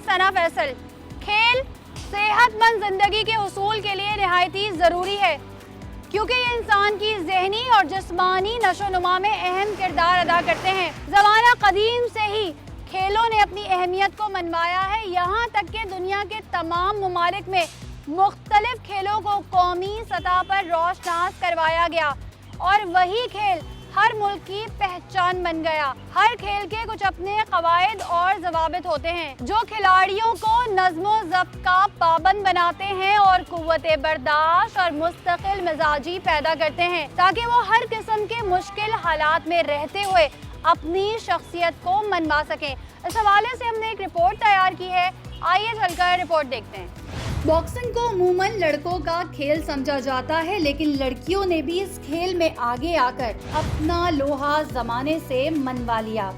सना फैसल। खेल सेहतमंद जिंदगी के उसूल के लिए निहायती ज़रूरी है, क्योंकि ये इंसान की ज़हनी और जिस्मानी नशोनुमा में अहम किरदार अदा करते हैं। ज़माना कदीम से ही खेलों ने अपनी अहमियत को मनवाया है। यहाँ तक कि दुनिया के तमाम ममालिक में मुख्तलिफ खेलों को कौमी सतह पर रोशनास करवाया गया और वही खेल हर मुल्क की पहचान बन गया। हर खेल के कुछ अपने कवायद और ज़वाबित होते हैं जो खिलाड़ियों को नज़्मो ज़ब्त का पाबंद बनाते हैं और कुव्वते बर्दाश्त और मुस्तकिल मिजाजी पैदा करते हैं, ताकि वो हर किस्म के मुश्किल हालात में रहते हुए अपनी शख्सियत को मनवा सकें। इस हवाले से हमने एक रिपोर्ट तैयार की है, आइए चलकर रिपोर्ट देखते हैं। बॉक्सिंग को अमूमन लड़कों का खेल समझा जाता है, लेकिन लड़कियों ने भी इस खेल में आगे आकर अपना लोहा जमाने से मनवा लिया।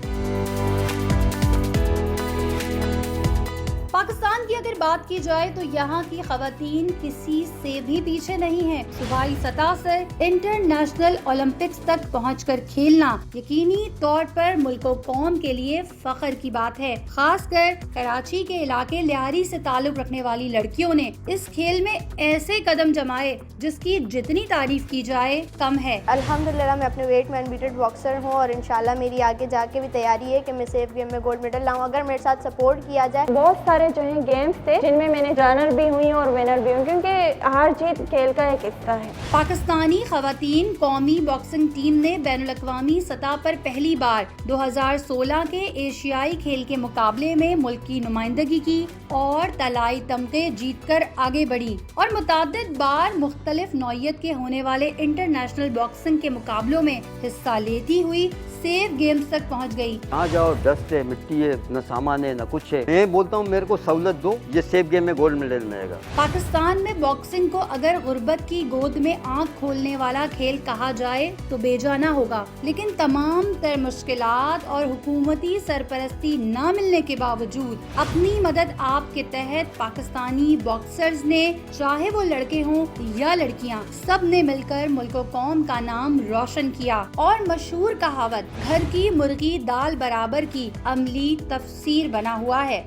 पाकिस्तान की अगर बात की जाए तो यहाँ की खवातीन किसी से भी पीछे नहीं है। सूबाई सतह से इंटरनेशनल ओलंपिक्स तक पहुंचकर खेलना यकीनी तौर पर मुल्क व कौम के लिए फख्र की बात है। खासकर कराची के इलाके लियारी से ताल्लुक रखने वाली लड़कियों ने इस खेल में ऐसे कदम जमाए जिसकी जितनी तारीफ की जाए कम है। अल्हम्दुलिल्लाह मैं अपने वेट में अनबीटेड बॉक्सर हूँ और इंशाल्लाह मेरी आगे जाके भी तैयारी है कि मैं सेफ गेम में गोल्ड मेडल लाऊं, अगर मेरे साथ सपोर्ट किया जाए। बहुत सारे जो है गेम्स थे जिनमें मैंने रनर भी हुई और विनर भी हुई, क्योंकि हार जीत खेल का एक हिस्सा है। पाकिस्तानी खवातीन कौमी बॉक्सिंग टीम ने बैनुल-अक़वामी सतह पर पहली बार 2016 के एशियाई खेल के मुकाबले में मुल्क की नुमाइंदगी की और तलाई तमगे जीतकर आगे बढ़ी और मुतादिद बार मुख्तलिफ नौइयत के होने वाले इंटरनेशनल बॉक्सिंग के मुकाबलों में हिस्सा लेती हुई सेफ गेम्स तक पहुंच गई। आ जाओ, डस्ट है, मिट्टी है, न सामान है, न कुछ है। मैं बोलता हूँ मेरे को सहूलत दो, ये सेफ गेम में गोल्ड मेडल मिलेगा। पाकिस्तान में बॉक्सिंग को अगर गुर्बत की गोद में आंख खोलने वाला खेल कहा जाए तो बेजाना होगा, लेकिन तमाम तर मुश्किलात और हुकूमती सरपरस्ती न मिलने के बावजूद अपनी मदद आप के तहत पाकिस्तानी बॉक्सर्स ने, चाहे वो लड़के हों या लड़कियां, सब ने मिलकर मुल्क व कौम का नाम रोशन किया और मशहूर कहावत घर की मुर्गी दाल बराबर की अमली तफसीर बना हुआ है।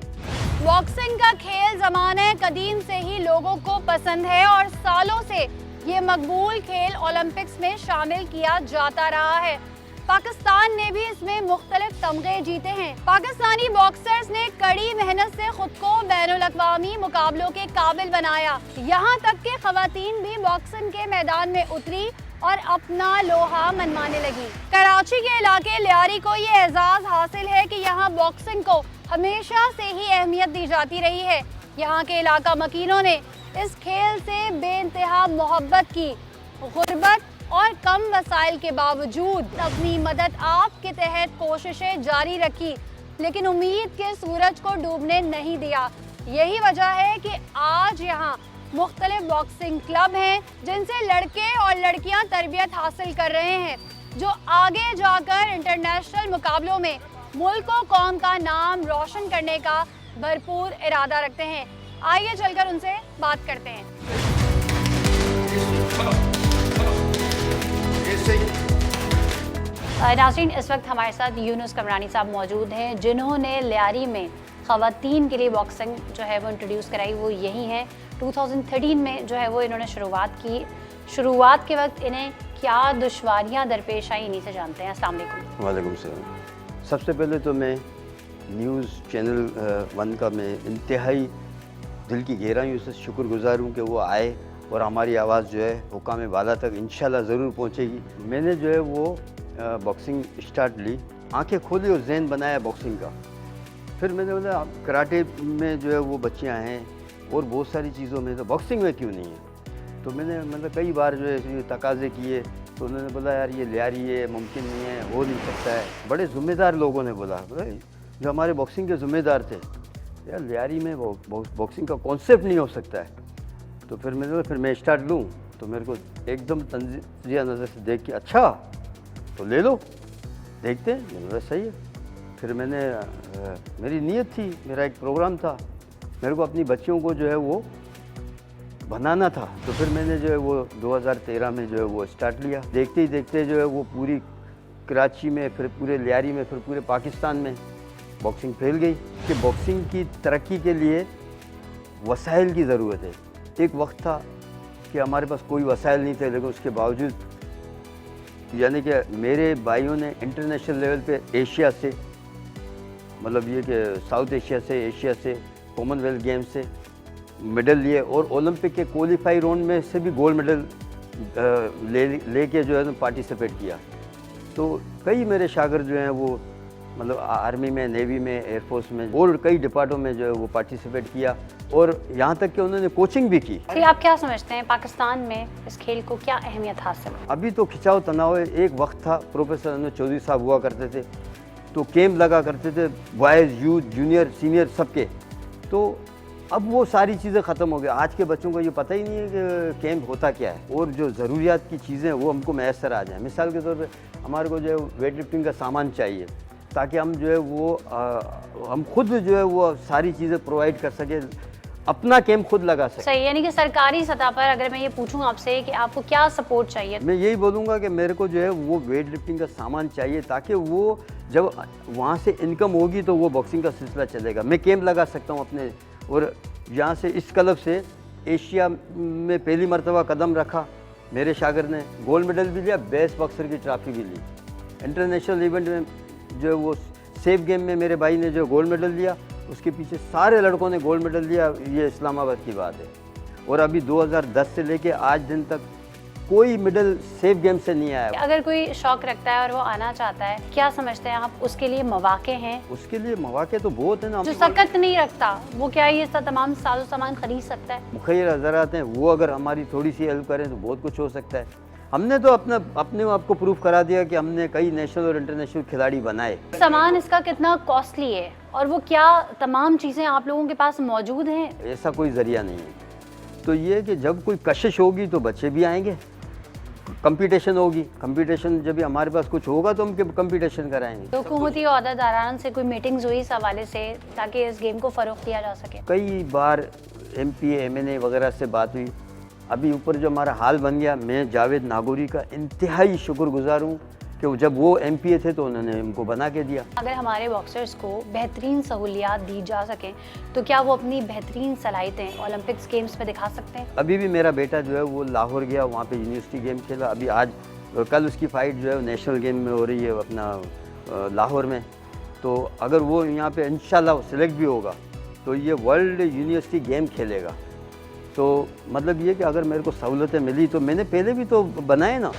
बॉक्सिंग का खेल ज़माने कदीम से ही लोगों को पसंद है और सालों से ये मकबूल खेल ओलंपिक्स में शामिल किया जाता रहा है। पाकिस्तान ने भी इसमें मुख्तलिफ तमगे जीते हैं। पाकिस्तानी बॉक्सर्स ने कड़ी मेहनत से खुद को बैनुल-अक़वामी मुकाबलों के काबिल बनाया। यहाँ तक कि खवातीन भी बॉक्सिंग के मैदान में उतरी और अपना लोहा मनवाने लगी। कराची के इलाके लियारी को ये एजाज़ हासिल है कि यहाँ बॉक्सिंग को हमेशा से ही अहमियत दी जाती रही है। यहाँ के इलाका मकीनों ने इस खेल से बेइंतहा मोहब्बत की। गुर्बत और कम वसाइल के बावजूद अपनी मदद आप के तहत कोशिशें जारी रखी, लेकिन उम्मीद के सूरज को डूबने नहीं दिया। यही वजह है कि आज यहाँ मुख्तलिफ बॉक्सिंग क्लब हैं जिनसे लड़के और लड़कियां तरबियत हासिल कर रहे हैं, जो आगे जाकर इंटरनेशनल मुकाबलों में मुल्क और कौम का नाम रोशन करने का भरपूर इरादा रखते हैं। आइए चलकर उनसे बात करते हैं। नाज़रीन, इस वक्त हमारे साथ यूनुस कमरानी साहब मौजूद हैं, जिन्होंने लियारी में ख़वातीन के लिए बॉक्सिंग जो है वो इंट्रोड्यूस कराई। वो यही हैं 2013 में जो है वो इन्होंने शुरुआत की। शुरुआत के वक्त इन्हें क्या दुश्वारियां दरपेश आई, इन्हीं से जानते हैं। अस्सलाम वालेकुम। वालेकुम सलाम। सबसे पहले तो मैं न्यूज़ चैनल 1 का मैं इंतहाई दिल की गहराइयों से शुक्रगुजार हूँ कि वो आए और हमारी आवाज़ जो है हुकाम बाला तक इंशाल्लाह ज़रूर पहुँचेगी। मैंने जो है वो बॉक्सिंग स्टार्ट ली, आंखें खोली और जहन बनाया बॉक्सिंग का। फिर मैंने बोला कराटे में जो है वो बच्चियाँ हैं और बहुत सारी चीज़ों में, तो बॉक्सिंग में क्यों नहीं है। तो मैंने मतलब कई बार जो है तकाजे किए, तो उन्होंने बोला यार ये लियारी है, मुमकिन नहीं है, हो नहीं सकता है। बड़े ज़िम्मेदार लोगों ने बोला, जो हमारे बॉक्सिंग के ज़िम्मेदार थे, यार लियारी में बॉक्सिंग का कॉन्सेप्ट नहीं हो सकता है। तो फिर मैंने फिर मैं स्टार्ट लूँ, तो मेरे को एकदम तंजिया नज़र से देख के अच्छा तो ले लो, देखते हैं। मैंने बोला सही है। फिर मैंने मेरी नीयत थी, मेरा एक प्रोग्राम था, मेरे को अपनी बच्चियों को जो है वो बनाना था। तो फिर मैंने जो है वो 2013 में जो है वो स्टार्ट लिया। देखते ही देखते जो है वो पूरी कराची में, फिर पूरे लियारी में, फिर पूरे पाकिस्तान में बॉक्सिंग फैल गई कि बॉक्सिंग की तरक्की के लिए वसाइल की ज़रूरत है। एक वक्त था कि हमारे पास कोई वसाइल नहीं थे, लेकिन उसके बावजूद यानी कि मेरे भाइयों ने इंटरनेशनल लेवल पे एशिया से, मतलब ये कि साउथ एशिया से, एशिया से, कॉमनवेल्थ गेम्स से मेडल लिए और ओलंपिक के क्वालिफाई राउंड में से भी गोल्ड मेडल लेके जो है पार्टिसिपेट किया। तो कई मेरे शागिर्द जो हैं वो मतलब आर्मी में, नेवी में, एयरफोर्स में और कई डिपार्टों में जो है वो पार्टिसिपेट किया और यहाँ तक कि उन्होंने कोचिंग भी की। तो आप क्या समझते हैं पाकिस्तान में इस खेल को क्या अहमियत हासिल है? अभी तो खिंचाव तनाव है। एक वक्त था प्रोफेसर अनवर चौधरी साहब हुआ करते थे, तो कैंप लगा करते थे बॉयज़, यूथ, जूनियर, सीनियर सबके। तो अब वो सारी चीज़ें ख़त्म हो गई। आज के बच्चों को ये पता ही नहीं है कि कैंप होता क्या है और जो ज़रूरियात की चीज़ें वो हमको मैसर आ जाएँ। मिसाल के तौर पे हमारे को जो है वेट लिफ्टिंग का सामान चाहिए ताकि हम जो है वो हम खुद जो है वो सारी चीज़ें प्रोवाइड कर सकें, अपना कैंप खुद लगा सकें। सही, यानी कि सरकारी सतह पर अगर मैं ये पूछूं आपसे कि आपको क्या सपोर्ट चाहिए? मैं यही बोलूँगा कि मेरे को जो है वो वेट लिफ्टिंग का सामान चाहिए ताकि वो जब वहाँ से इनकम होगी तो वो बॉक्सिंग का सिलसिला चलेगा। मैं कैंप लगा सकता हूँ अपने, और यहाँ से इस क्लब से एशिया में पहली मरतबा कदम रखा। मेरे शागिर्द ने गोल्ड मेडल भी लिया, बेस्ट बॉक्सर की ट्रॉफी भी ली। इंटरनेशनल इवेंट में जो है वो सेफ गेम में मेरे भाई ने जो गोल्ड मेडल लिया, उसके पीछे सारे लड़कों ने गोल्ड मेडल लिया। ये इस्लामाबाद की बात है। और अभी 2010 से लेके आज दिन तक कोई मेडल सेफ गेम से नहीं आया। अगर कोई शौक रखता है और वो आना चाहता है, क्या समझते हैं आप उसके लिए मौके हैं? उसके लिए मौके तो बहुत है ना। जो सख्त नहीं रखता वो क्या ये तमाम साजो सामान खरीद सकता है? मुखैर हज़रात हैं, वो अगर हमारी थोड़ी सी हेल्प करें तो बहुत कुछ हो सकता है। हमने तो अपने आप को प्रूफ करा दिया कि हमने कई नेशनल और इंटरनेशनल खिलाड़ी बनाए। सामान इसका कितना कॉस्टली है और वो क्या तमाम चीज़ें आप लोगों के पास मौजूद हैं? ऐसा कोई ज़रिया नहीं है। तो ये कि जब कोई कशिश होगी तो बच्चे भी आएंगे, कंपटीशन होगी। कंपटीशन जब भी हमारे पास कुछ होगा तो हम कंपटीशन कराएंगे। तो हुकूमती ओहदेदारान से कोई मीटिंग्स हुई इस हवाले से ताकि इस गेम को फ़रोग़ दिया जा सके? कई बार MPA MNA वगैरह से बात हुई। अभी ऊपर जो हमारा हाल बन गया, मैं जावेद नागौरी का इंतहाई शुक्रगुजार हूँ कि जब वो MPA थे तो उन्होंने हमको बना के दिया। अगर हमारे बॉक्सर्स को बेहतरीन सहूलियात दी जा सकें तो क्या वो अपनी बेहतरीन सलाहियतें ओलंपिक्स गेम्स में दिखा सकते हैं? अभी भी मेरा बेटा जो है वो लाहौर गया, वहाँ पे यूनिवर्सिटी गेम खेला। अभी आज कल उसकी फ़ाइट जो है नेशनल गेम में हो रही है अपना लाहौर में। तो अगर वो यहाँ पे इंशाल्लाह सेलेक्ट भी होगा तो ये वर्ल्ड यूनिवर्सिटी गेम खेलेगा। तो मतलब ये कि अगर मेरे को सहूलतें मिली तो मैंने पहले भी तो बनाए ना।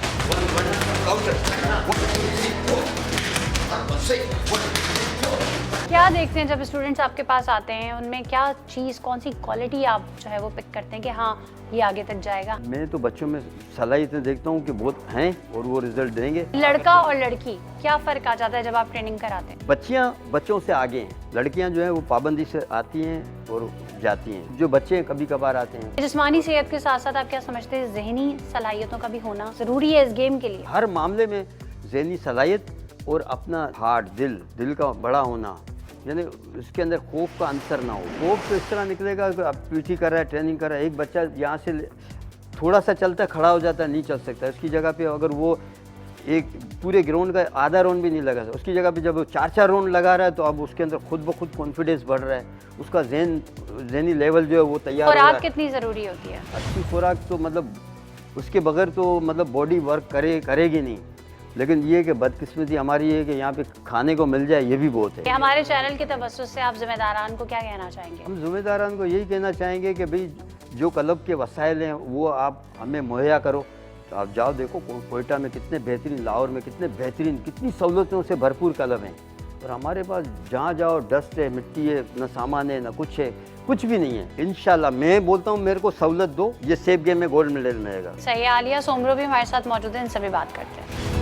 क्या देखते हैं जब स्टूडेंट्स आपके पास आते हैं, उनमें क्या चीज़, कौन सी क्वालिटी आप जो है वो पिक करते हैं कि हाँ ये आगे तक जाएगा? मैं तो बच्चों में सलाहियतें देखता हूँ कि बहुत हैं और वो रिजल्ट देंगे। लड़का और लड़की क्या फ़र्क आ जाता है जब आप ट्रेनिंग कराते हैं? बच्चियाँ बच्चों से आगे हैं, लड़कियाँ जो हैं वो पाबंदी से आती हैं और जाती हैं। जो बच्चे कभी कभार आते हैं। जिस्मानी सेहत के साथ साथ आप क्या समझते हैं ज़हनी सलाहियतों का भी होना ज़रूरी है इस गेम के लिए? हर मामले में ज़हनी सलाहियत और अपना हार्ट, दिल का बड़ा होना, यानी उसके अंदर खौफ का अंतर ना हो। खौफ तो इस तरह निकलेगा कि अब पीटी कर रहा है, ट्रेनिंग कर रहा है, एक बच्चा यहाँ से थोड़ा सा चलता खड़ा हो जाता है, नहीं चल सकता। उसकी जगह पे अगर वो एक पूरे ग्राउंड का आधा राउंड भी नहीं लगा, उसकी जगह पे जब वो 4-4 राउंड लगा रहा है तो अब उसके अंदर खुद ब खुद कॉन्फिडेंस बढ़ रहा है, उसका ज़हनी लेवल जो है वो तैयार हो रहा है। खुराक कितनी ज़रूरी होती है? अच्छी खुराक तो मतलब उसके बगैर तो मतलब बॉडी वर्क करेगी नहीं। लेकिन ये कि बदकिस्मती हमारी है कि यहाँ पे खाने को मिल जाए, ये भी बहुत है। हमारे चैनल के तवज्जुह से आप जिम्मेदारान को क्या कहना चाहेंगे? हम जिम्मेदारान को यही कहना चाहेंगे कि भाई जो क्लब के वसाइल हैं वो आप हमें मुहैया करो। तो आप जाओ, देखो कोयटा में कितने बेहतरीन, लाहौर में कितने बेहतरीन, कितनी सहूलतों से भरपूर क्लब हैं। और हमारे पास जहाँ जाओ डस्ट है, मिट्टी है, न सामान है, न कुछ है, कुछ भी नहीं है। इंशाल्लाह मैं बोलता हूँ मेरे को सहूलत दो, ये सेफ गेम में गोल्ड मेडल मिलेगा। सही है। आलिया सोमरो भी हमारे साथ मौजूद है, इनसे भी बात करते हैं।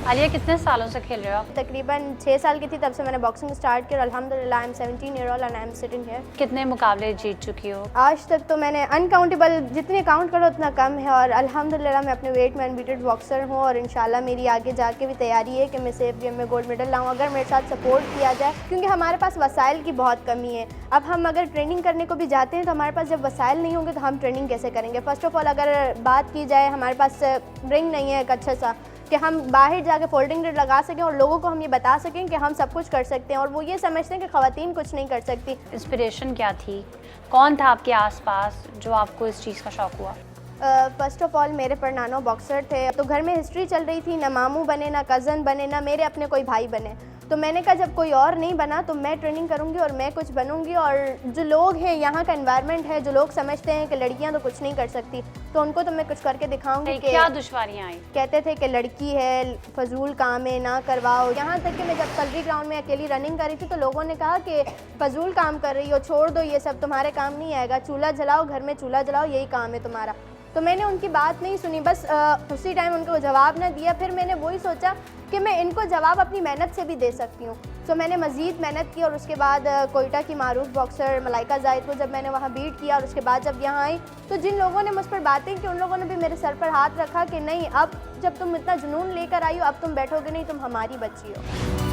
आलिया, कितने सालों से खेल रहे हो आप? तकरीबन 6 साल की थी तब से मैंने बॉक्सिंग स्टार्ट किया और अल्हम्दुलिल्लाह I am 17 year old and I am sitting here. कितने मुकाबले जीत चुकी हो? आज तक तो मैंने अनकाउंटेबल, जितने काउंट करो उतना कम है। और अल्हम्दुलिल्लाह मैं अपने वेट में अनबीटेड बॉक्सर हूँ और इंशाल्लाह मेरी आगे जाके भी तैयारी है कि मैं सेफ गेम में गोल्ड मेडल लाऊँ अगर मेरे साथ सपोर्ट किया जाए, क्योंकि हमारे पास वसाइल की बहुत कमी है। अब हम अगर ट्रेनिंग करने को भी जाते हैं तो हमारे पास जब वसाइल नहीं होंगे तो हम ट्रेनिंग कैसे करेंगे? फ़र्स्ट ऑफ ऑल अगर बात की जाए, हमारे पास रिंग नहीं है एक अच्छा सा, कि हम बाहर जाके फोल्डिंग रेट लगा सकें और लोगों को हम ये बता सकें कि हम सब कुछ कर सकते हैं, और वो ये समझते हैं कि ख़वातीन कुछ नहीं कर सकती। इंस्पिरेशन क्या थी, कौन था आपके आसपास जो आपको इस चीज़ का शौक़ हुआ? फ़र्स्ट ऑफ़ ऑल मेरे परनानो बॉक्सर थे, तो घर में हिस्ट्री चल रही थी, ना मामू बने, ना कज़न बने, ना मेरे अपने कोई भाई बने। तो मैंने कहा जब कोई और नहीं बना तो मैं ट्रेनिंग करूंगी और मैं कुछ बनूंगी। और जो लोग हैं, यहाँ का एनवायरनमेंट है, जो लोग समझते हैं कि लड़कियां तो कुछ नहीं कर सकती, तो उनको तो मैं कुछ करके दिखाऊंगी। कि क्या दुश्वारियाँ आई? कहते थे कि लड़की है, फजूल काम है, ना करवाओ। यहाँ तक कि मैं जब कलरी ग्राउंड में अकेली रनिंग कर रही थी तो लोगों ने कहा कि फजूल काम कर रही हो, छोड़ दो, ये सब तुम्हारे काम नहीं आएगा, चूल्हा जलाओ, घर में चूल्हा जलाओ, यही काम है तुम्हारा। तो मैंने उनकी बात नहीं सुनी, बस उसी टाइम उनको जवाब ना दिया। फिर मैंने वही सोचा कि मैं इनको जवाब अपनी मेहनत से भी दे सकती हूँ। तो मैंने मज़ीद मेहनत की और उसके बाद कोयटा की मारूफ बॉक्सर मलाइका जाहिद को जब मैंने वहाँ बीट किया और उसके बाद जब यहाँ आई तो जिन लोगों ने मुझ पर बातें की उन लोगों ने भी मेरे सर पर हाथ रखा कि नहीं, अब जब तुम इतना जुनून लेकर आई हो, अब तुम बैठोगे नहीं, तुम हमारी बच्ची हो।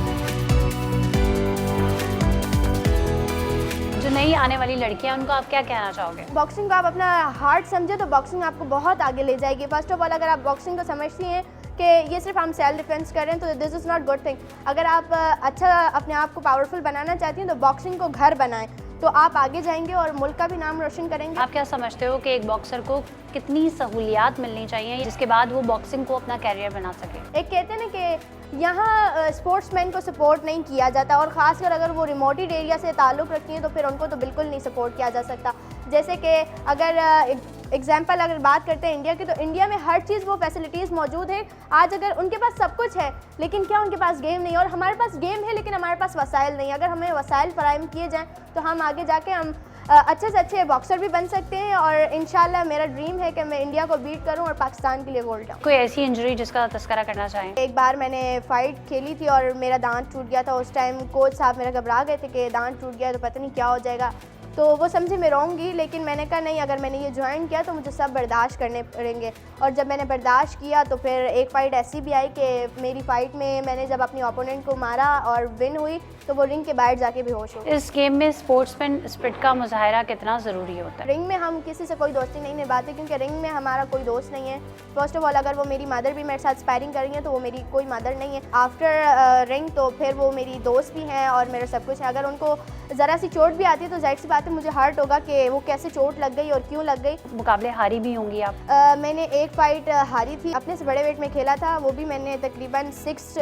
जो नई आने वाली लड़कियां, उनको आप क्या कहना चाहोगे? बॉक्सिंग को आप अपना हार्ट समझे तो बॉक्सिंग आपको बहुत आगे ले जाएगी। फर्स्ट ऑफ ऑल, अगर आप बॉक्सिंग को समझती हैं कि ये सिर्फ हम सेल्फ डिफेंस कर रहे हैं तो this is not good thing. अगर आप अच्छा अपने आप को पावरफुल बनाना चाहती हैं तो बॉक्सिंग को घर बनाएं, तो आप आगे जाएंगे और मुल्क का भी नाम रोशन करेंगे। आप क्या समझते हो कि एक बॉक्सर को कितनी सहूलियात मिलनी चाहिए जिसके बाद वो बॉक्सिंग को अपना कैरियर बना सके? एक कहते हैं ना कि यहाँ स्पोर्ट्समैन को सपोर्ट नहीं किया जाता, और ख़ासकर अगर वो रिमोटेड एरिया से ताल्लुक़ रखती हैं तो फिर उनको तो बिल्कुल नहीं सपोर्ट किया जा सकता। जैसे कि अगर एग्जाम्पल अगर बात करते हैं इंडिया की, तो इंडिया में हर चीज़ वो फैसिलिटीज़ मौजूद है। आज अगर उनके पास सब कुछ है लेकिन क्या उनके पास गेम नहीं, और हमारे पास गेम है लेकिन हमारे पास वसाइल नहीं। अगर हमें वसाइल फराहम किए जाएँ तो हम आगे जाके हम अच्छे से अच्छे बॉक्सर भी बन सकते हैं, और इंशाल्लाह मेरा ड्रीम है कि मैं इंडिया को बीट करूं और पाकिस्तान के लिए गोल्ड लाऊं। कोई ऐसी इंजरी जिसका तस्करा करना चाहें? एक बार मैंने फ़ाइट खेली थी और मेरा दांत टूट गया था। उस टाइम कोच साहब मेरा घबरा गए थे कि दांत टूट गया तो पता नहीं क्या हो जाएगा, तो वो समझे मैं रहूँगी, लेकिन मैंने कहा नहीं, अगर मैंने ये ज्वाइन किया तो मुझे सब बर्दाश्त करने पड़ेंगे। और जब मैंने बर्दाश्त किया तो फिर एक फ़ाइट ऐसी भी आई कि मेरी फ़ाइट में मैंने जब अपने ओपोनेंट को मारा और विन हुई तो वो रिंग के बाहर जाके बेहोश हो। इस गेम में स्पोर्ट्समैन स्पिरिट का मुजाहरा कितना ज़रूरी होता है? रिंग में हम किसी से कोई दोस्ती नहीं निभाते, क्योंकि रिंग में हमारा कोई दोस्त नहीं है। फर्स्ट ऑफ ऑल, अगर वो मेरी मदर भी मेरे साथ स्पायरिंग कर रही है तो वो मेरी कोई मदर नहीं है। आफ्टर रिंग तो फिर वो मेरी दोस्त भी हैं और मेरा सब कुछ है। अगर उनको ज़रा सी चोट भी आती है तो जाहिर सी बात है मुझे हर्ट होगा कि वो कैसे चोट लग गई और क्यों लग गई। मुकाबले हारी भी होंगी आप? मैंने एक फ़ाइट हारी थी, अपने से बड़े वेट में खेला था, वो भी मैंने तकरीबन 6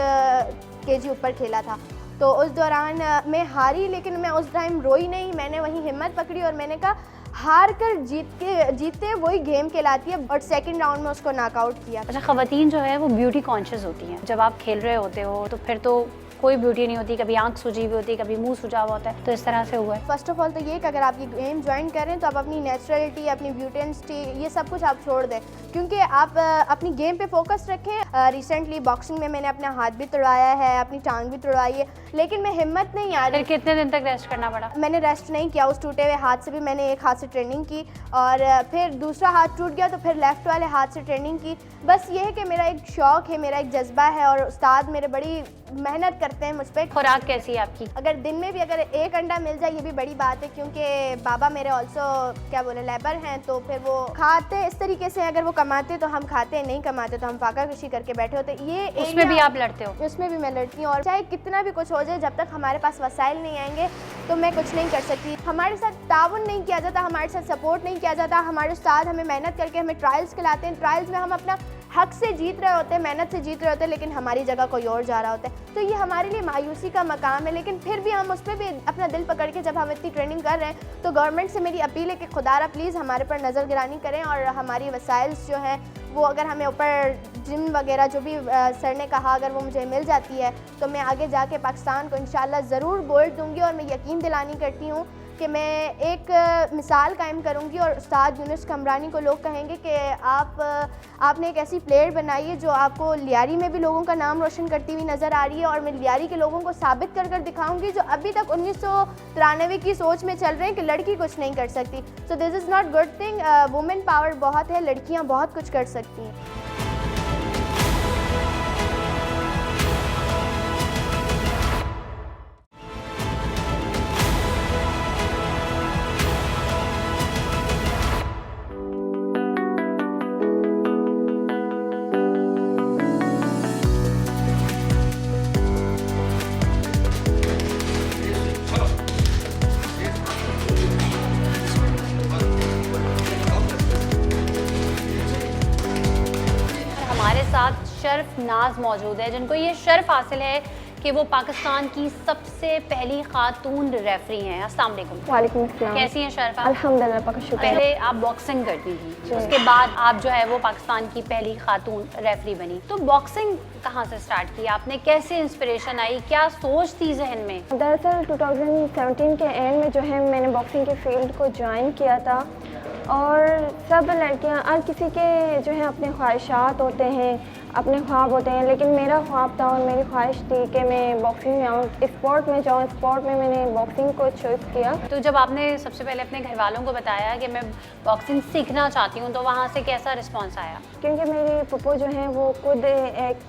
kg ऊपर खेला था। तो उस दौरान मैं हारी, लेकिन मैं उस टाइम रोई नहीं, मैंने वहीं हिम्मत पकड़ी और मैंने कहा हार कर जीते वही गेम कहलाती है, और सेकंड राउंड में उसको नॉकआउट किया। अच्छा, ख़वातीन जो है वो ब्यूटी कॉन्शियस होती हैं। जब आप खेल रहे होते हो तो फिर तो कोई ब्यूटी नहीं होती, कभी आंख सूजी हुई होती है, कभी मुंह सूजा हुआ होता है, तो इस तरह से हुआ है? फर्स्ट ऑफ ऑल तो ये कि अगर आप ये गेम ज्वाइन कर रहे हैं तो आप अपनी नेचुरलिटी, अपनी ब्यूटेंसिटी, ये सब कुछ आप छोड़ दें, क्योंकि आप अपनी गेम पे फोकस रखें। रिसेंटली बॉक्सिंग में मैंने अपना हाथ भी तोड़वाया है, अपनी टांग भी तोड़वाई है, लेकिन मैं हिम्मत नहीं आ रही। फिर कितने दिन तक रेस्ट करना पड़ा? मैंने रेस्ट नहीं किया, उस टूटे हुए हाथ से भी मैंने एक हाथ से ट्रेनिंग की, और फिर दूसरा हाथ टूट गया तो फिर लेफ़्ट वाले हाथ से ट्रेनिंग की। बस ये है कि मेरा एक शौक़ है, मेरा एक जज्बा है, और उस्ताद मेरे बड़ी मेहनत करते हैं मुझ पर। खुराक कैसी है आपकी? अगर दिन में भी अगर एक अंडा मिल जाए ये भी बड़ी बात है, क्योंकि बाबा मेरे ऑल्सो क्या बोले लेबर हैं, तो फिर वो खाते इस तरीके से, अगर वो कमाते तो हम खाते, नहीं कमाते तो हम फाका कशी करके बैठे होते। ये उसमें भी आप लड़ते हो? उसमें भी मैं लड़ती हूँ, और चाहे कितना भी कुछ हो जाए, जब तक हमारे पास वसाइल नहीं आएंगे तो मैं कुछ नहीं कर सकती। हमारे साथ ताउन नहीं किया जाता, हमारे साथ सपोर्ट नहीं किया जाता। हमारे उस्ताद हमें मेहनत करके हमें ट्रायल्स खिलाते हैं, ट्रायल्स में हम अपना हक से जीत रहे होते हैं, मेहनत से जीत रहे होते हैं, लेकिन हमारी जगह कोई और जा रहा होता है। तो ये हमारे लिए मायूसी का मकाम है, लेकिन फिर भी हम उस पर भी अपना दिल पकड़ के, जब हम इतनी ट्रेनिंग कर रहे हैं, तो गवर्नमेंट से मेरी अपील है कि खुदारा प्लीज़ हमारे पर नज़र गिरानी करें, और हमारी वसाइल्स जो हैं वो अगर हमें ऊपर जिम वगैरह जो भी सर ने कहा अगर वो मुझे मिल जाती है तो मैं आगे जाके पाकिस्तान को इंशाल्लाह ज़रूर गोल्ड दूंगी। और मैं यकीन दिलानी करती हूँ कि मैं एक मिसाल कायम करूंगी, और उस्ताद यूनुस कमरानी को लोग कहेंगे कि आपने एक ऐसी प्लेयर बनाई है जो आपको लियारी में भी लोगों का नाम रोशन करती हुई नज़र आ रही है, और मैं लियारी के लोगों को साबित कर दिखाऊंगी जो अभी तक 1993 की सोच में चल रहे हैं कि लड़की कुछ नहीं कर सकती। So this is not good thing. Women power बहुत है, लड़कियाँ बहुत कुछ कर सकती हैं। साथ शर्फ नाज मौजूद है, जिनको ये शर्फ हासिल है कि वो पाकिस्तान की सबसे पहली खातून रेफरी हैं। अस्सलाम वालेकुम। वालेकुम अस्सलाम। कैसी हैं शर्फ आप? अल्हम्दुलिल्लाह, आपका शुक्र। पहले आप बॉक्सिंग करती थी, उसके बाद आप जो है वो पाकिस्तान की पहली खातून रेफरी बनी। तो बॉक्सिंग कहाँ से स्टार्ट की आपने, कैसे इंस्पिरेशन आई, क्या सोच थी जहन में? दरअसल 2017 के एंड में जो है मैंने बॉक्सिंग के फील्ड को ज्वाइन किया था, और सब लड़कियां, हर किसी के जो है अपने ख्वाहिशात होते हैं, अपने ख्वाब होते हैं, लेकिन मेरा ख्वाब था और मेरी ख्वाहिश थी कि मैं बॉक्सिंग में आऊँ, स्पोर्ट में जाऊँ। स्पोर्ट में मैंने बॉक्सिंग को चूज़ किया। तो जब आपने सबसे पहले अपने घर वालों को बताया कि मैं बॉक्सिंग सीखना चाहती हूँ, तो वहाँ से कैसा रिस्पॉन्स आया? क्योंकि मेरे पप्पू जो हैं वो खुद एक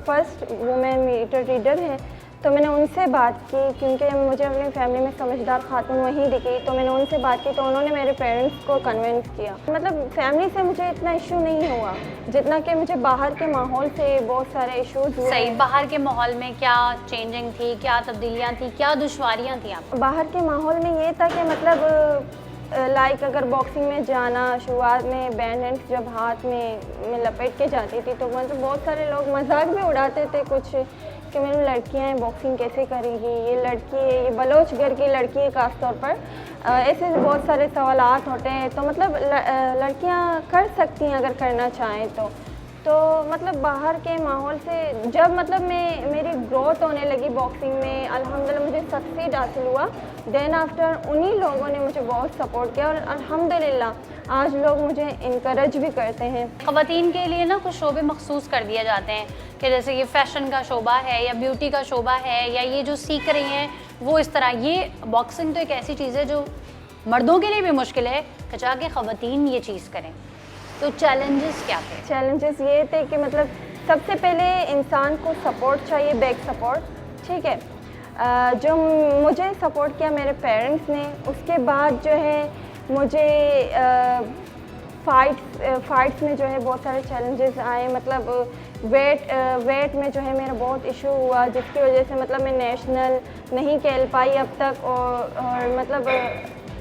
फर्स्ट वुमेन मीटर रीडर हैं, तो मैंने उनसे बात की, क्योंकि मुझे अपनी फैमिली में समझदार खातून वहीं दिखी, तो मैंने उनसे बात की, तो उन्होंने मेरे पेरेंट्स को कन्विंस किया। मतलब फैमिली से मुझे इतना इशू नहीं हुआ जितना कि मुझे बाहर के माहौल से बहुत सारे इश्यूज हुए। सही, बाहर के माहौल में क्या चेंजिंग थी, क्या तब्दीलियाँ थी, क्या दुश्वारियाँ थी आपको? बाहर के माहौल में ये था कि मतलब लाइक अगर बॉक्सिंग में जाना, शुरुआत में बैंड एंड जब हाथ में लपेट के जाती थी, तो मतलब बहुत सारे लोग मजाक भी उड़ाते थे कुछ कि मेरी लड़कियां हैं, बॉक्सिंग कैसे करेगी, ये लड़की है, ये बलोच घर की लड़की है खास तौर पर। ऐसे बहुत सारे सवालात होते हैं। तो मतलब लड़कियां कर सकती हैं अगर करना चाहें तो मतलब बाहर के माहौल से जब मतलब मेरी ग्रोथ होने लगी बॉक्सिंग में, अल्हम्दुलिल्लाह मुझे सक्सीड हासिल हुआ। देन आफ्टर उन्हीं लोगों ने मुझे बहुत सपोर्ट किया, और अल्हम्दुलिल्लाह आज लोग मुझे इनकरेज भी करते हैं। ख़वातीन के लिए ना कुछ शोबे मखसूस कर दिए जाते हैं कि जैसे ये फैशन का शोबा है या ब्यूटी का शोबा है, या ये जो सीख रही हैं वो इस तरह। ये बॉक्सिंग तो एक ऐसी चीज़ है जो मर्दों के लिए भी मुश्किल है कि जाके ख़वातीन ये चीज़ करें। तो चैलेंजेस क्या थे? चैलेंजेस ये थे कि मतलब सबसे पहले इंसान को सपोर्ट चाहिए, बैक सपोर्ट, ठीक है। जो मुझे सपोर्ट किया मेरे पेरेंट्स ने, उसके बाद जो है मुझे फाइट्स में जो है बहुत सारे चैलेंजेस आए। मतलब वेट में जो है मेरा बहुत इशू हुआ, जिसकी वजह से मतलब मैं नेशनल नहीं खेल पाई अब तक, और मतलब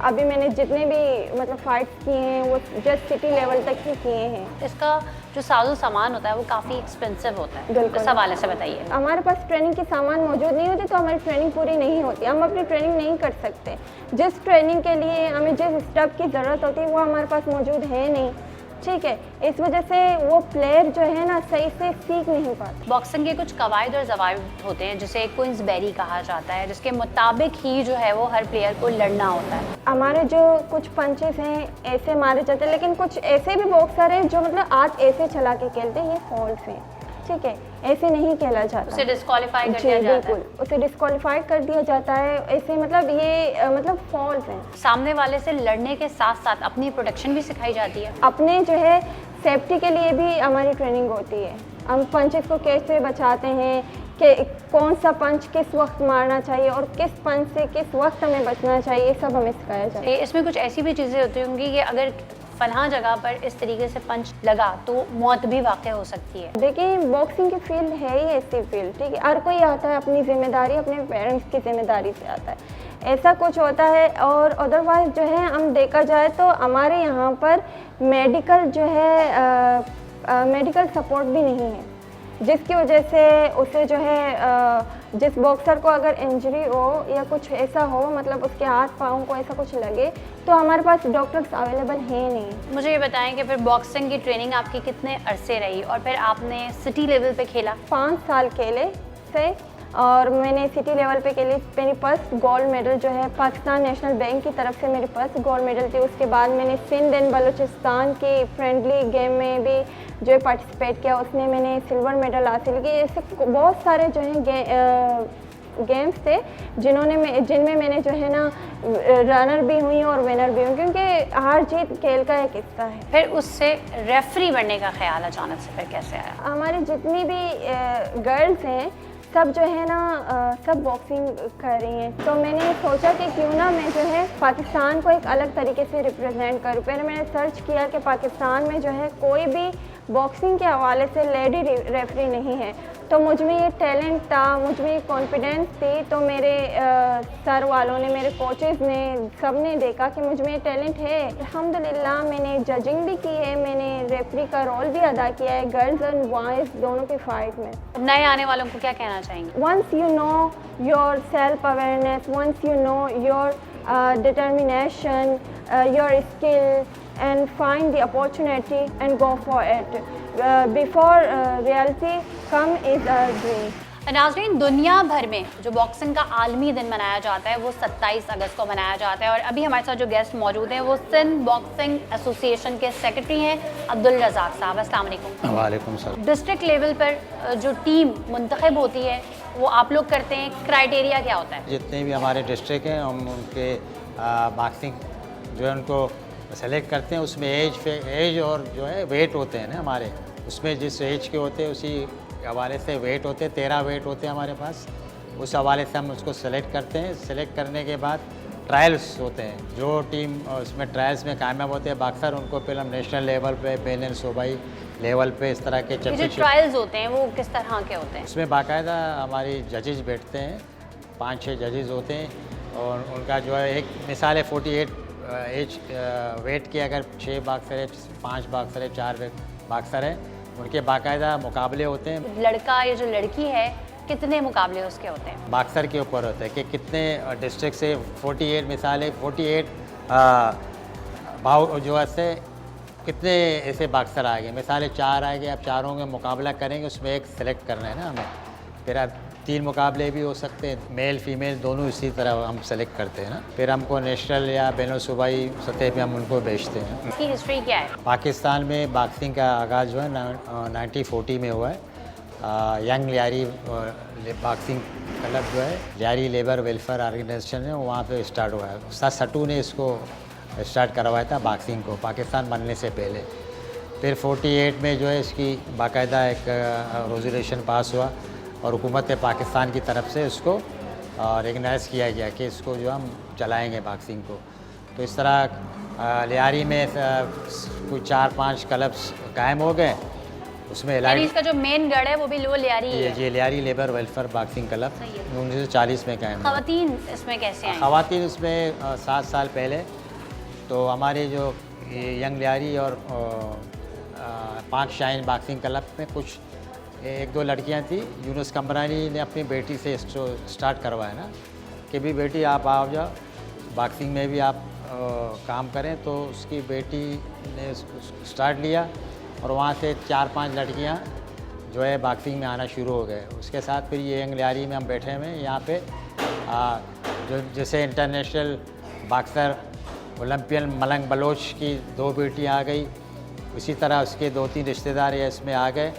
अभी मैंने जितने भी मतलब फाइट्स किए हैं वो जस्ट सिटी लेवल तक ही किए हैं। इसका जो साजो सामान होता है वो काफ़ी एक्सपेंसिव होता है, बिल्कुल। इस हवाले से बताइए। हमारे पास ट्रेनिंग की सामान मौजूद नहीं होती तो हमारी ट्रेनिंग पूरी नहीं होती, हम अपनी ट्रेनिंग नहीं कर सकते। जिस ट्रेनिंग के लिए हमें जिस स्टेप की ज़रूरत होती है वो हमारे पास मौजूद है नहीं, ठीक है। इस वजह से वो प्लेयर जो है ना सही से सीख नहीं पाते। बॉक्सिंग के कुछ कवायद और ज़वाबित होते हैं जिसे क्वींसबेरी कहा जाता है, जिसके मुताबिक ही जो है वो हर प्लेयर को लड़ना होता है। हमारे जो कुछ पंचेस हैं ऐसे मारे जाते हैं, लेकिन कुछ ऐसे भी बॉक्सर हैं जो मतलब हाथ ऐसे चला के खेलते हैं, ये फॉल्स हैं, ठीक है। ऐसे नहीं खेला जाता, उसे डिस्क्वालीफाई कर दिया जाता है। बिल्कुल, उसे डिस्क्वालीफाई कर दिया जाता है। ऐसे मतलब ये मतलब फॉल्स हैं। सामने वाले से लड़ने के साथ साथ अपनी प्रोटेक्शन भी सिखाई जाती है। अपने जो है सेफ्टी के लिए भी हमारी ट्रेनिंग होती है। हम पंचेस को कैसे बचाते हैं, कि कौन सा पंच किस वक्त मारना चाहिए और किस पंच से किस वक्त हमें बचना चाहिए, सब हमें सिखाया जाता है। इसमें कुछ ऐसी भी चीज़ें होती होंगी कि अगर फलां जगह पर इस तरीके से पंच लगा तो मौत भी वाक़ई हो सकती है। देखिए बॉक्सिंग की फील्ड है ही ऐसी फील्ड, ठीक है। हर कोई आता है अपनी जिम्मेदारी, अपने पेरेंट्स की जिम्मेदारी से आता है, ऐसा कुछ होता है। और अदरवाइज़ जो है हम देखा जाए तो हमारे यहाँ पर मेडिकल जो है मेडिकल सपोर्ट भी नहीं है, जिसकी वजह से उसे जो है जिस बॉक्सर को अगर इंजरी हो या कुछ ऐसा हो, मतलब उसके हाथ पाँव को ऐसा कुछ लगे, तो हमारे पास डॉक्टर्स अवेलेबल हैं नहीं। मुझे ये बताएं कि फिर बॉक्सिंग की ट्रेनिंग आपकी कितने अरसे रही और फिर आपने सिटी लेवल पे खेला? 5 साल खेले से, और मैंने सिटी लेवल पे खेली। मेरी फर्स्ट गोल्ड मेडल जो है पाकिस्तान नेशनल बैंक की तरफ से मेरी फर्स्ट गोल्ड मेडल थी। उसके बाद मैंने सिंध एंड बलूचिस्तान की फ्रेंडली गेम में भी जो है पार्टिसिपेट किया, उसमें मैंने सिल्वर मेडल हासिल की। ऐसे बहुत सारे जो है गेम्स थे जिनमें मैंने जो है ना रनर भी हुई और विनर भी हुई, क्योंकि हार जीत खेल का एक हिस्सा है। फिर उससे रेफरी बनने का ख्याल अचानक से फिर कैसे आया? हमारी जितनी भी गर्ल्स हैं सब जो है ना सब बॉक्सिंग कर रही हैं, तो मैंने सोचा कि क्यों ना मैं जो है पाकिस्तान को एक अलग तरीके से रिप्रेजेंट करूँ। पहले मैंने सर्च किया कि पाकिस्तान में जो है कोई भी बॉक्सिंग के हवाले से लेडी रेफरी नहीं है। तो मुझ में ये टैलेंट था, मुझ में ये कॉन्फिडेंस थी, तो मेरे सर वालों ने, मेरे कोचेस ने, सब ने देखा कि मुझ में ये टैलेंट है। अल्हम्दुलिल्लाह मैंने जजिंग भी की है, मैंने रेफरी का रोल भी अदा किया है गर्ल्स एंड बॉयज़ दोनों की फ़ाइट में। नए आने वालों को क्या कहना चाहेंगे? Once you know your self-awareness, once you know your determination, your skill, and find the opportunity and go for it. Before reality come is a dream. नाज़रीन, दुनिया भर में जो बॉक्सिंग का आलमी दिन मनाया जाता है वो 27 अगस्त को मनाया जाता है और अभी हमारे साथ जो गेस्ट मौजूद हैं वो सिंध बॉक्सिंग एसोसिएशन के सेक्रेटरी हैं अब्दुल रज़ाक साहब। अस्सलाम वालेकुम। वालेकुम सलाम। डिस्ट्रिक्ट लेवल पर जो टीम मुंतखब होती है वो आप लोग करते हैं, क्राइटेरिया क्या होता है? जितने भी हमारे डिस्ट्रिक्ट हैं हम उनके बॉक्सिंग जो है उनको सेलेक्ट करते हैं, उसमें एज और जो है वेट होते हैं ना हमारे, उसमें जिस एज के होते हैं उसी हवाले से वेट होते हैं, 13 वेट होते हैं हमारे पास, उस हवाले से हम उसको सेलेक्ट करते हैं। सेलेक्ट करने के बाद ट्रायल्स होते हैं, जो टीम उसमें ट्रायल्स में कामयाब होते हैं बॉक्सर, उनको फिर हम नेशनल लेवल पे, बेन सूबाई लेवल पे इस तरह के ये जो चैंपियनशिप। ट्रायल्स होते हैं वो किस तरह के होते हैं? उसमें बाकायदा हमारी जजेस बैठते हैं, 5-6 जजेस होते हैं और उनका जो है एक मिसाल है 48 एज वेट के अगर 6 बॉक्सर है, 5 बॉक्सर है, 4 बॉक्सर है, उनके बाकायदा मुकाबले होते हैं। लड़का या जो लड़की है कितने मुकाबले उसके होते हैं? बॉक्सर के ऊपर होता है कि कितने डिस्ट्रिक्ट से 48 मिसाल है 48 भाव जो है कितने ऐसे बॉक्सर आ गए, मिसाल 4 आ गए, अब चारों में मुकाबला करेंगे, उसमें एक सेलेक्ट करना है ना हमें। फिर अब 3 मुकाबले भी हो सकते हैं, मेल फीमेल दोनों इसी तरह हम सेलेक्ट करते हैं ना। फिर हमको नेशनल या बैनुल सूबाई सतह पे हम उनको भेजते हैं। इसकी हिस्ट्री क्या है? पाकिस्तान में बॉक्सिंग का आगाज़ जो है 1940 में हुआ है। यंग लियारी बॉक्सिंग क्लब जो है लियारी लेबर वेलफेयर ऑर्गेनाइजेशन है, वहाँ पे स्टार्ट हुआ है। उस्ताद सट्टू ने इसको स्टार्ट करवाया था बॉक्सिंग को पाकिस्तान बनने से पहले। फिर 48 में जो है इसकी बाकायदा एक रेजोल्यूशन पास हुआ और हुकूमत पाकिस्तान की तरफ से उसको रिकगनाइज़ किया गया कि इसको जो हम चलाएंगे बॉक्सिंग को। तो इस तरह लियारी में कुछ 4-5 क्लब्स कायम हो गए, उसमें यानी इसका जो मेन गढ़ है वो भी लो लियारी है। ये Lyari labour welfare boxing club 1940 में कायम। खवातीन इसमें कैसे आई? खवातीन इसमें 7 साल पहले तो हमारे जो यंग लियारी और पाक शाइन बॉक्सिंग क्लब में कुछ 1-2 लड़कियां थी। यूनुस कमरानी ने अपनी बेटी से स्टार्ट करवाया ना कि भी बेटी आप आ जाओ बॉक्सिंग में भी आप काम करें, तो उसकी बेटी ने स्टार्ट लिया और वहाँ से 4-5 लड़कियाँ जो है बॉक्सिंग में आना शुरू हो गए। उसके साथ फिर ये यंग लियारी में हम बैठे हुए हैं यहाँ पे जो जैसे इंटरनेशनल बॉक्सर ओलंपियन मलंग बलोच की 2 बेटियाँ आ गई, उसी तरह उसके 2-3 रिश्तेदार ये इसमें आ गए।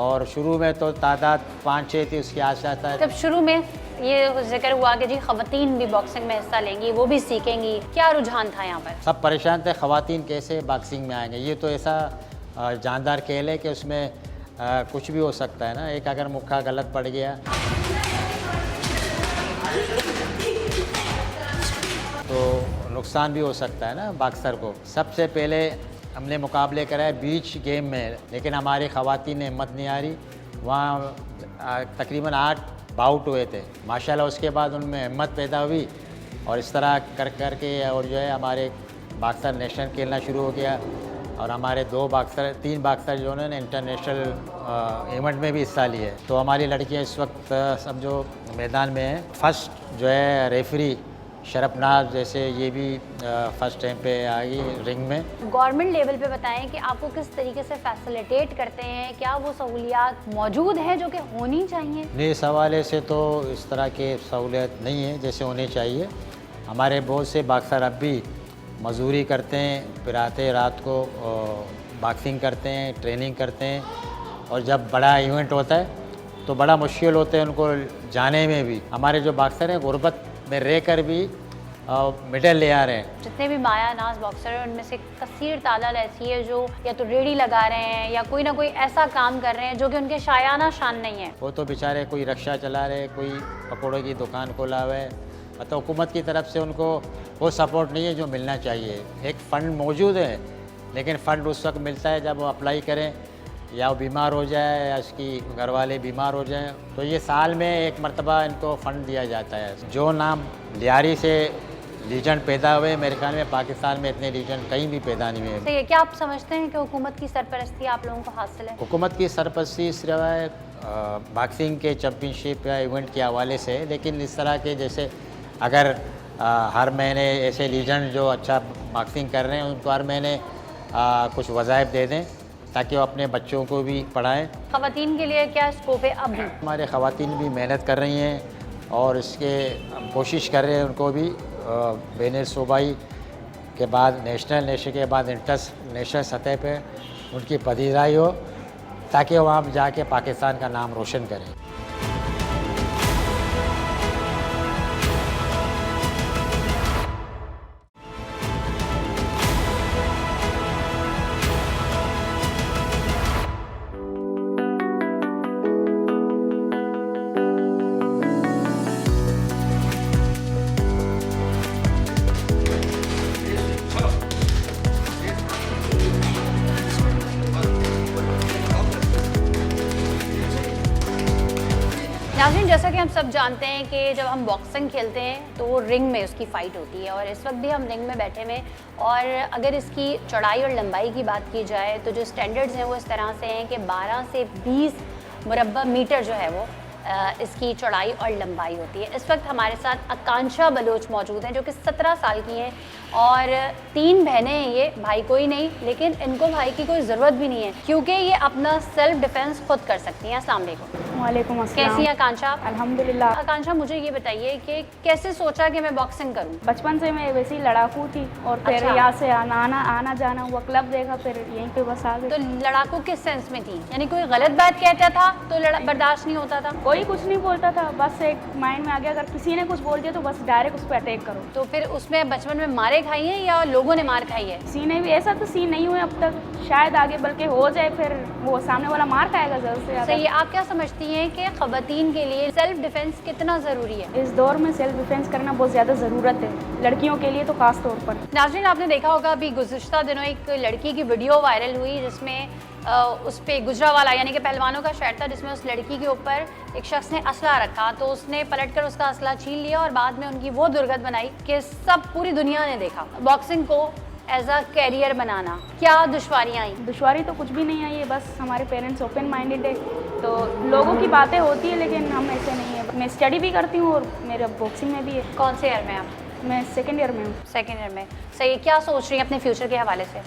और शुरू में तो तादाद 5-6 थी, उसकी आस्ता जब शुरू में ये जिक्र हुआ कि जी खवातीन भी बॉक्सिंग में हिस्सा लेंगी, वो भी सीखेंगी, क्या रुझान था यहाँ पर? सब परेशान थे खवातीन कैसे बॉक्सिंग में आएंगे। ये तो ऐसा जानदार खेल है कि उसमें कुछ भी हो सकता है ना, एक अगर मुक्का गलत पड़ गया तो नुकसान भी हो सकता है ना बॉक्सर को। सबसे पहले हमने मुकाबले कराए बीच गेम में, लेकिन हमारी खवातीन ने हिम्मत नहीं आ रही। वहाँ तकरीबन 8 बाउट हुए थे माशाल्लाह, उसके बाद उनमें हिम्मत पैदा हुई और इस तरह कर के और जो है हमारे बॉक्सर नेशनल खेलना शुरू हो गया और हमारे 3 बॉक्सर जो ने इंटरनेशनल इवेंट में भी हिस्सा लिए। तो हमारी लड़कियां इस वक्त समझो मैदान में हैं। फर्स्ट जो है रेफरी शरफनाज जैसे ये भी फर्स्ट टाइम पे आ गई रिंग में। गवर्नमेंट लेवल पे बताएं कि आपको किस तरीके से फैसिलिटेट करते हैं, क्या वो सहूलियात मौजूद हैं जो कि होनी चाहिए? नहीं, इस हवाले से तो इस तरह के सहूलियत नहीं है जैसे होनी चाहिए। हमारे बहुत से बॉक्सर अब भी मजदूरी करते हैं, फिर आते रात को बॉक्सिंग करते हैं, ट्रेनिंग करते हैं, और जब बड़ा इवेंट होता है तो बड़ा मुश्किल होता है उनको जाने में भी। हमारे जो बॉक्सर हैं गुर्बत में रह कर भी मेडल ले आ रहे हैं। जितने भी माया नाज बॉक्सर हैं उनमें से कसीर तादाद ऐसी है जो या तो रेडी लगा रहे हैं या कोई ना कोई ऐसा काम कर रहे हैं जो कि उनके शायाना शान नहीं है। वो तो बेचारे कोई रिक्शा चला रहे, कोई पकौड़ों की दुकान खोला हुआ है, मतलब हुकूमत की तरफ से उनको वो सपोर्ट नहीं है जो मिलना चाहिए। एक फ़ंड मौजूद है लेकिन फ़ंड उस वक्त मिलता है जब वो अप्लाई करें या वो बीमार हो जाए या उसकी घर वाले बीमार हो जाएं, तो ये साल में एक मरतबा इनको फ़ंड दिया जाता है। जो नाम लियारी से लीजेंड पैदा हुए, मेरे ख्याल में पाकिस्तान में इतने लीजेंड कहीं भी पैदा नहीं हुए। तो ये क्या आप समझते हैं कि हुकूमत की सरपरस्ती आप लोगों को हासिल है? हुकूमत की सरपरस्ती सिर्फ बॉक्सिंग के चैम्पियनशिप या इवेंट के हवाले से है, लेकिन इस तरह के जैसे अगर हर महीने ऐसे लीजेंड जो अच्छा बॉक्सिंग कर रहे हैं उनको हर महीने कुछ वज़ाइफ दे दें ताकि वो अपने बच्चों को भी पढ़ाएं। ख़वातीन के लिए क्या स्कोप है अब भी? हमारे ख़वातीन भी मेहनत कर रही हैं और इसके हम कोशिश कर रहे हैं उनको भी बैन सूबाई के बाद नेशनल के बाद इंटरनेशनल सतह पे उनकी पदीराई हो ताकि वहाँ जाके पाकिस्तान का नाम रोशन करें। नाज़रीन, जैसा कि हम सब जानते हैं कि जब हम बॉक्सिंग खेलते हैं तो वो रिंग में उसकी फ़ाइट होती है और इस वक्त भी हम रिंग में बैठे हुए हैं। और अगर इसकी चौड़ाई और लंबाई की बात की जाए तो जो स्टैंडर्ड्स हैं वो इस तरह से हैं कि 12 से 20 मुरब्बा मीटर जो है वो इसकी चौड़ाई और लंबाई होती है। इस वक्त हमारे साथ आकांक्षा बलोच मौजूद हैं जो कि 17 साल की हैं और 3 बहनें हैं। ये भाई कोई नहीं, लेकिन इनको भाई की कोई ज़रूरत भी नहीं है क्योंकि ये अपना सेल्फ डिफेंस खुद कर सकती हैं। अस्सलाम वालेकुम। वालेकुम अस्सलाम। कैसी हैं आकांक्षा? अल्हम्दुलिल्लाह। आकांक्षा, मुझे ये बताइए कि कैसे सोचा कि मैं बॉक्सिंग करूं? बचपन से मैं वैसी लड़ाकू थी और फिर अच्छा। यहाँ से आना जाना हुआ, क्लब देखा, फिर यहीं पे बस आ तो गई। लड़ाकू किस सेंस में थी? यानी कोई गलत बात कहता था तो बर्दाश्त नहीं होता था? कोई कुछ नहीं बोलता था, बस एक माइंड में आ गया अगर किसी ने कुछ बोल दिया तो बस डायरेक्ट उस पर अटैक करो। तो फिर उसमें बचपन में मारे खाई हैं या लोगों ने मार खाई है? सीने भी ऐसा तो सीन नहीं हुए अब तक, शायद आगे बल्कि हो जाए, फिर वो सामने वाला मार खाएगा ज़रूर से ज़्यादा। सही है। आप क्या समझती हैं कि ख़वातीन के लिए सेल्फ डिफेंस कितना ज़रूरी है? इस दौर में सेल्फ डिफेंस करना बहुत ज़्यादा ज़रूरत है, लड़कियों के लिए तो खास तौर पर। नाज़रीन, आपने देखा होगा अभी गुज़िश्ता दिनों एक लड़की की वीडियो वायरल हुई जिसमें उस पर गुजरावाला यानी कि पहलवानों का शहर था, जिसमें उस लड़की के ऊपर एक शख्स ने असला रखा तो उसने पलटकर उसका असला छीन लिया और बाद में उनकी वो दुर्गत बनाई कि सब पूरी दुनिया ने देखा। बॉक्सिंग को एज अ कैरियर बनाना क्या दुश्वारियाँ आई? दुश्वारी तो कुछ भी नहीं आई है, बस हमारे पेरेंट्स ओपन माइंडेड है तो लोगों की बातें होती है, लेकिन हम ऐसे नहीं है। मैं स्टडी भी करती हूँ और मेरा बॉक्सिंग में भी है। कौन से ईयर में आप? मैं सेकेंड ईयर में हूँ। सेकेंड ईयर में। सही है। क्या सोच रही हैं अपने फ्यूचर के हवाले से?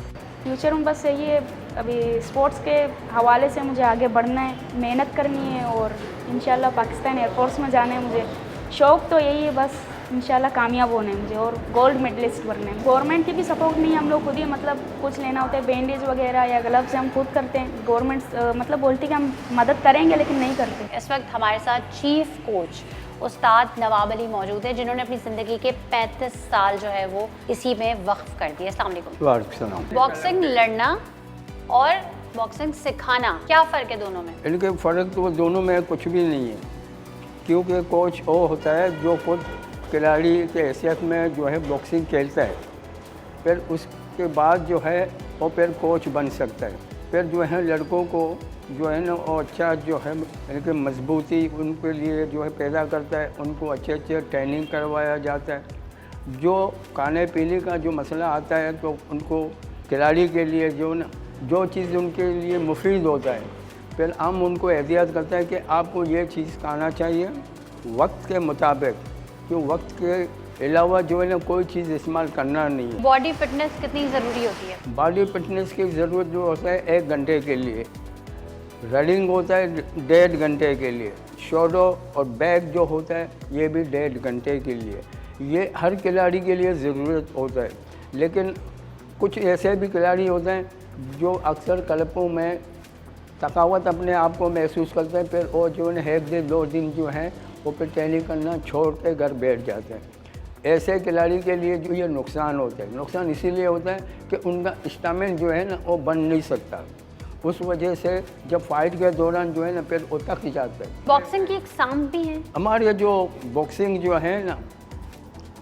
फ्यूचर में बस यही है, अभी स्पोर्ट्स के हवाले से मुझे आगे बढ़ना है, मेहनत करनी है और इंशाल्लाह पाकिस्तान एयरफोर्स में जाना है। मुझे शौक़ तो यही है, बस इंशाल्लाह कामयाब होना है मुझे और गोल्ड मेडलिस्ट बनना है। गवर्नमेंट की भी सपोर्ट नहीं है, हम लोग खुद ही मतलब कुछ लेना होता है, बैंडेज वगैरह या ग्लव्स हम खुद करते हैं। गवर्नमेंट मतलब बोलती है कि हम मदद करेंगे लेकिन नहीं करते। इस वक्त हमारे साथ चीफ कोच उस्ताद नवाब अली मौजूद है जिन्होंने अपनी ज़िंदगी के 35 साल जो है वो इसी में वक्फ कर दिए। अस्सलाम वालेकुम। वालेकुम सलाम। बॉक्सिंग लड़ना और बॉक्सिंग सिखाना क्या फ़र्क है दोनों में? इनके फ़र्क तो दोनों में कुछ भी नहीं है, क्योंकि कोच वो होता है जो खुद खिलाड़ी के हैसियत में जो है बॉक्सिंग खेलता है, फिर उसके बाद जो है वो फिर कोच बन सकता है। फिर जो है लड़कों को जो है ना वो अच्छा जो है इनकी मजबूती उनके लिए जो है पैदा करता है, उनको अच्छे ट्रेनिंग करवाया जाता है। जो खाने पीने का जो मसला आता है तो उनको खिलाड़ी के लिए जो चीज़ उनके लिए मुफीद होता है, फिर हम उनको एहतियात करता है कि आपको ये चीज़ खाना चाहिए वक्त के मुताबिक, क्यों वक्त के अलावा जो है ना कोई चीज़ इस्तेमाल करना नहीं है। बॉडी फिटनेस कितनी ज़रूरी होती है? बॉडी फिटनेस की ज़रूरत जो होता है 1 घंटे के लिए, रनिंग होता है 1.5 घंटे के लिए, शोल्डर और बैक जो होता है ये भी 1.5 घंटे के लिए। ये हर खिलाड़ी के लिए ज़रूरत होता है, लेकिन कुछ ऐसे भी खिलाड़ी होते हैं जो अक्सर क्लबों में थकावट अपने आप को महसूस करते हैं, फिर वो जो है 1-2 दिन जो है वो फिर ट्रेनिंग करना छोड़ के घर बैठ जाते हैं। ऐसे खिलाड़ी के लिए जो ये नुकसान होता है, नुकसान इसीलिए होता है कि उनका स्टामिना जो है ना वो बन नहीं सकता, उस वजह से जब फाइट के दौरान जो है ना फिर वो थक जाता है। बॉक्सिंग की एग्जाम भी है? हमारे जो बॉक्सिंग जो है ना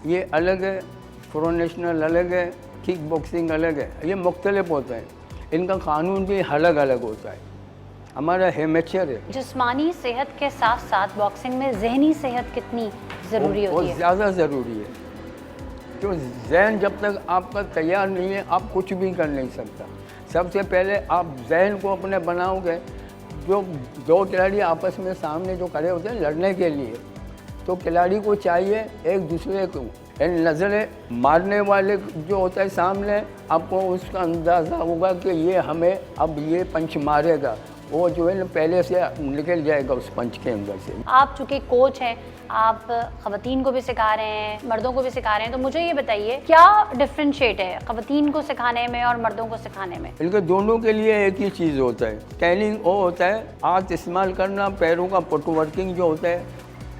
ये अलग है, प्रोफेशनल अलग है, किक बॉक्सिंग अलग है, ये मुख्तलिफ होता है, इनका कानून भी अलग अलग होता है। हमारा हेमेचर है, जिस्मानी सेहत के साथ साथ बॉक्सिंग में जहनी सेहत कितनी ज़रूरी वो होती है? ज़्यादा ज़रूरी है। तो जहन जब तक आपका तैयार नहीं है आप कुछ भी कर नहीं सकता। सबसे पहले आप जहन को अपने बनाओगे। जो दो खिलाड़ी आपस में सामने जो खड़े होते हैं लड़ने के लिए, तो खिलाड़ी को चाहिए एक दूसरे को नज़रें मारने वाले जो होता है सामने, आपको उसका अंदाज़ा होगा कि ये हमें अब ये पंच मारेगा, वो जो है ना पहले से निकल जाएगा उस पंच के अंदर से। आप चूँकि कोच हैं, आप ख़वातीन को भी सिखा रहे हैं, मर्दों को भी सिखा रहे हैं, तो मुझे ये बताइए क्या डिफरेंशिएट है ख़वातीन को सिखाने में और मर्दों को सिखाने में? इनके दोनों के लिए एक ही चीज़ होता है, ट्रेनिंग वो होता है हाथ इस्तेमाल करना, पैरों का फुटवर्किंग जो होता है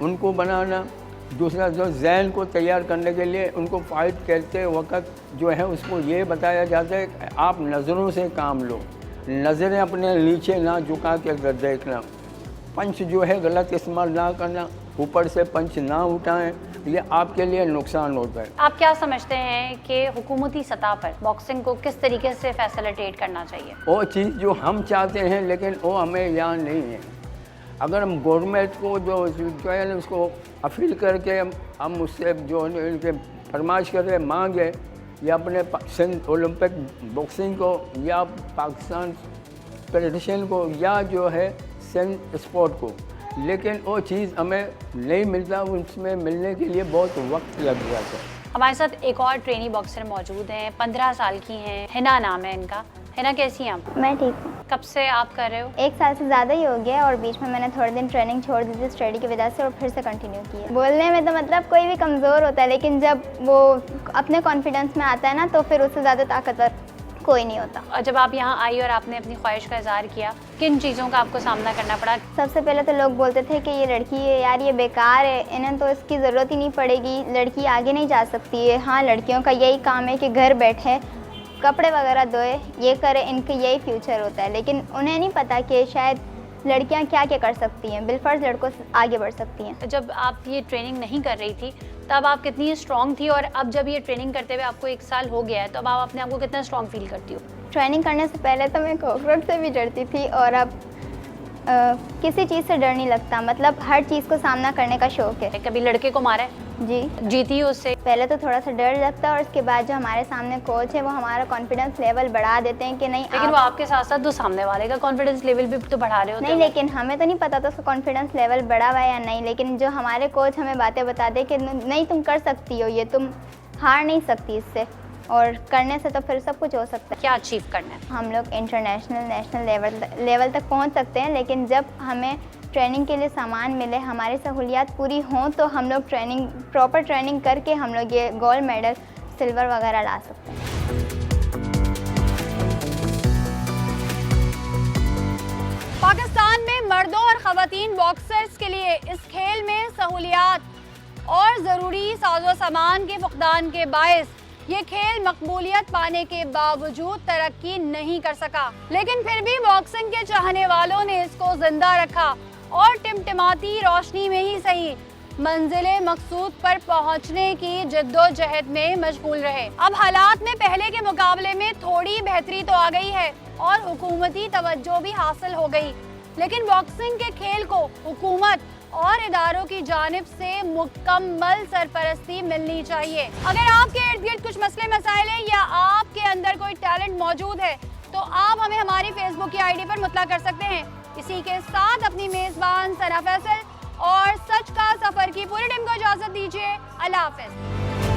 उनको बनाना। दूसरा जो जहन को तैयार करने के लिए उनको फाइट करते वक्त जो है उसको ये बताया जाता है कि आप नज़रों से काम लो, नज़रें अपने नीचे ना झुका के अगर देखना, पंच जो है गलत इस्तेमाल ना करना, ऊपर से पंच ना उठाएं, ये आपके लिए नुकसान होता है। आप क्या समझते हैं कि हुकूमती सतह पर बॉक्सिंग को किस तरीके से फैसिलिटेट करना चाहिए? वो चीज़ जो हम चाहते हैं लेकिन वो हमें यहाँ नहीं है। अगर हम गवर्नमेंट को जो है ना उसको अपील करके हम उससे जो इनके फरमाइश करें, मांगे या अपने सिंध ओलंपिक बॉक्सिंग को या पाकिस्तान फेडरेशन को या जो है सिंध स्पोर्ट को, लेकिन वो चीज़ हमें नहीं मिलता, उसमें मिलने के लिए बहुत वक्त लग जाता है। हमारे साथ एक और ट्रेनी बॉक्सर मौजूद हैं, 15 साल की हैं, हिना नाम है इनका। हिना कैसी हैं आप? मैं ठीक हूँ। कब से आप कर रहे हो? 1 साल से ज़्यादा ही हो गया और बीच में मैंने थोड़े दिन ट्रेनिंग छोड़ दी थी स्टडी की वजह से और फिर से कंटिन्यू की है। बोलने में तो मतलब कोई भी कमज़ोर होता है, लेकिन जब वो अपने कॉन्फिडेंस में आता है ना तो फिर उससे ज़्यादा ताकतवर कोई नहीं होता। और जब आप यहाँ आई और आपने अपनी ख्वाहिश का इजहार किया, किन चीज़ों का आपको सामना करना पड़ा? सबसे पहले तो लोग बोलते थे कि ये लड़की है यार, ये बेकार है, इन्हें तो इसकी ज़रूरत ही नहीं पड़ेगी, लड़की आगे नहीं जा सकती है। हाँ, लड़कियों का यही काम है कि घर बैठे कपड़े वगैरह धोए, ये करे, इनका यही फ्यूचर होता है। लेकिन उन्हें नहीं पता कि शायद लड़कियां क्या क्या कर सकती हैं, बिलफर्ज लड़कों से आगे बढ़ सकती हैं। जब आप ये ट्रेनिंग नहीं कर रही थी तब आप कितनी स्ट्रॉन्ग थी, और अब जब ये ट्रेनिंग करते हुए आपको 1 साल हो गया है तो अब आप अपने आप को कितना स्ट्रॉन्ग फील करती हो? ट्रेनिंग करने से पहले तो मैं कॉकरोच से भी डरती थी और अब किसी चीज़ से डर नहीं लगता, मतलब हर चीज़ को सामना करने का शौक़ है। कभी लड़के को मारा है? जी, जीती हो उससे? पहले तो थोड़ा सा डर लगता है और उसके बाद जो हमारे सामने कोच है वो हमारा कॉन्फिडेंस लेवल बढ़ा देते हैं कि नहीं। लेकिन वो आपके साथ साथ तो सामने वाले का कॉन्फिडेंस लेवल भी तो बढ़ा रहे होते नहीं, हैं। लेकिन हमें तो नहीं पता था उसका कॉन्फिडेंस लेवल बढ़ा हुआ है या नहीं, लेकिन जो हमारे कोच हमें बातें बता दे कि नहीं तुम कर सकती हो, ये तुम हार नहीं सकती इससे, और करने से तो फिर सब कुछ हो सकता है। क्या अचीव करना है? हम लोग इंटरनेशनल नेशनल लेवल तक पहुंच सकते हैं, लेकिन जब हमें ट्रेनिंग के लिए सामान मिले, हमारी सहूलियात पूरी हों, तो हम लोग प्रॉपर ट्रेनिंग करके हम लोग ये गोल्ड मेडल, सिल्वर वगैरह ला सकते हैं। पाकिस्तान में मर्दों और ख़वातीन बॉक्सर्स के लिए इस खेल में सहूलियात और ज़रूरी साजो सामान के फुकदान के बायस ये खेल मकबूलियत पाने के बावजूद तरक्की नहीं कर सका। लेकिन फिर भी बॉक्सिंग के चाहने वालों ने इसको जिंदा रखा और टिमटिमाती रोशनी में ही सही मंजिले मकसूद पर पहुंचने की जद्दोजहद में मशगूल रहे। अब हालात में पहले के मुकाबले में थोड़ी बेहतरी तो आ गई है और हुकूमती तवज्जो भी हासिल हो गई, लेकिन बॉक्सिंग के खेल को हुकूमत और इदारों की जानिब से मुकम्मल सरपरस्ती मिलनी चाहिए। अगर आपके इर्द गिर्द कुछ मसले मसाइल हैं या आपके अंदर कोई टैलेंट मौजूद है तो आप हमें हमारी फेसबुक की आईडी पर मुतला कर सकते हैं। इसी के साथ अपनी मेज़बान सना फैसल और सच का सफ़र की पूरी टीम को इजाज़त दीजिए। अल्लाह हाफ़िज़।